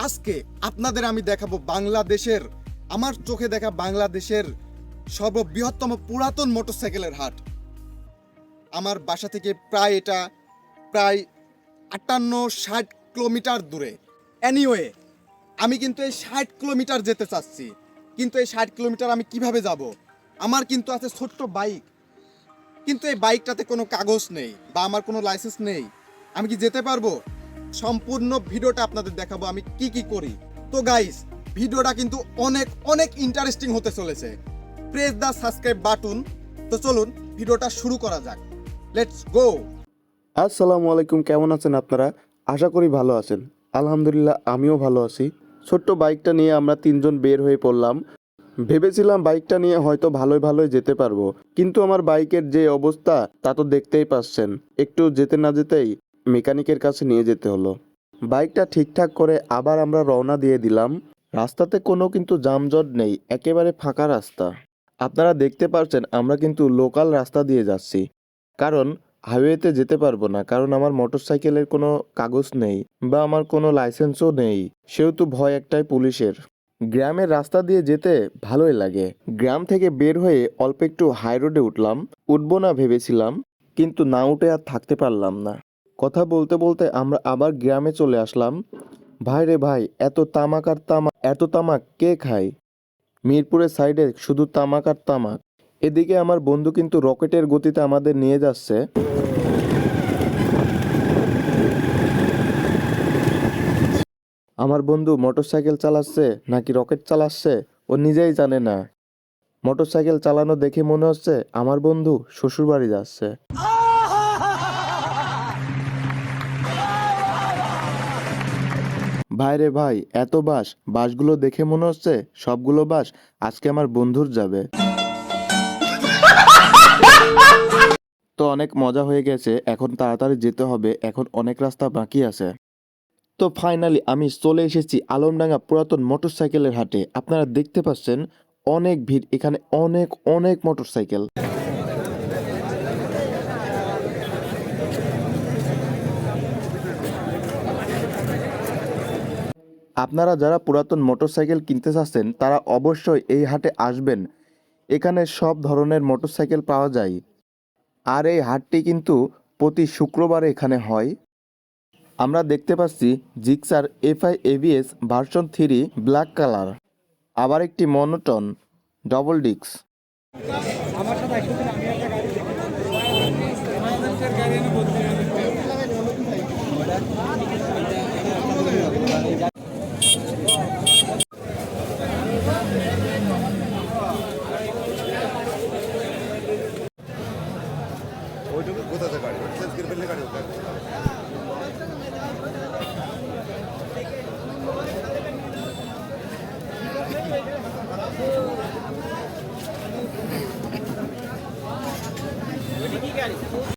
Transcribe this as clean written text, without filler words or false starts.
আজকে আপনাদের আমি দেখাবো বাংলাদেশের, আমার চোখে দেখা বাংলাদেশের সর্ববৃহত্তম পুরাতন মোটরসাইকেলের হাট। আমার বাসা থেকে প্রায় 58-60 কিলোমিটার দূরে। এনিওয়ে, আমি কিন্তু এই 60 কিলোমিটার যেতে চাচ্ছি, কিন্তু এই 60 কিলোমিটার আমি কিভাবে যাব? আমার কিন্তু আছে ছোট্ট বাইক, কিন্তু এই বাইকটাতে কোনো কাগজ নেই বা আমার কোনো লাইসেন্স নেই। আমি কি যেতে পারবো? সম্পূর্ণ ভিডিওটা আপনাদের দেখাবো আমি কি কি করি। তো গাইস, ভিডিওটা কিন্তু অনেক অনেক ইন্টারেস্টিং হতে চলেছে। Press the subscribe button. তো চলুন ভিডিওটা শুরু করা যাক। Let's go. আসসালামু আলাইকুম, কেমন আছেন আপনারা? আশা করি ভালো আছেন। আলহামদুলিল্লাহ, আমিও ভালো আছি। ছোট্ট বাইকটা নিয়ে আমরা তিনজন বের হয়ে পড়লাম। ভেবেছিলাম বাইকটা নিয়ে হয়তো ভালোই ভালোই যেতে পারবো, কিন্তু আমার বাইকের যে অবস্থা তা তো দেখতেই পাচ্ছেন। একটু যেতে না যেতেই মেকানিকের কাছে নিয়ে যেতে হলো। বাইকটা ঠিকঠাক করে আবার আমরা রওনা দিয়ে দিলাম। রাস্তাতে কোনো কিন্তু যানজট নেই, একেবারে ফাঁকা রাস্তা। আপনারা দেখতে পাচ্ছেন আমরা কিন্তু লোকাল রাস্তা দিয়ে যাচ্ছি, কারণ হাইওয়েতে যেতে পারবো না, কারণ আমার মোটরসাইকেলের কোনো কাগজ নেই বা আমার কোনো লাইসেন্সও নেই। সেহেতু ভয় একটাই, পুলিশের। গ্রামের রাস্তা দিয়ে যেতে ভালোই লাগে। গ্রাম থেকে বের হয়ে অল্প একটু হাই রোডে উঠবো না ভেবেছিলাম, কিন্তু না উঠে আর থাকতে পারলাম না। কথা বলতে বলতে আমরা আবার গ্রামে চলে আসলাম। ভাই রে ভাই, এত তামাক আর তামাক, এত তামাক কে খায়? মিরপুরের সাইডে শুধু তামাক আর তামাক। এদিকে আমার বন্ধু কিন্তু রকেটের গতিতে আমাদের নিয়ে যাচ্ছে। আমার বন্ধু মোটরসাইকেল চালাচ্ছে নাকি রকেট চালাচ্ছে ও নিজেই জানে না। মোটরসাইকেল চালানো দেখে মনে হচ্ছে আমার বন্ধু শ্বশুরবাড়ি যাচ্ছে। ভাই রে ভাই, এত বাসগুলো দেখে মনে হচ্ছে সবগুলো বাস আজকে আমার বন্ধুর যাবে। তো অনেক মজা হয়ে গেছে, এখন তাড়াতাড়ি যেতে হবে, এখন অনেক রাস্তা বাকি আছে। তো ফাইনালি আমি চলে এসেছি আলমডাঙ্গা পুরাতন মোটরসাইকেলের হাটে। আপনারা দেখতে পাচ্ছেন অনেক ভিড়, এখানে অনেক অনেক মোটরসাইকেল। আপনারা যারা পুরাতন মোটরসাইকেল কিনতে চাচ্ছেন তারা অবশ্যই এই হাটে আসবেন। এখানে সব ধরনের মোটরসাইকেল পাওয়া যায়। আর এই হাটটি কিন্তু প্রতি শুক্রবারে এখানে হয়। আমরা দেখতে পাচ্ছি Gixxer FI ABS version 3 black colour, আবার একটি মনোটন ডবল ডিস্ক। ওইটুকু কোথাতে গাড়ি চেঞ্জ করে ফেললে গাড়ি ওটা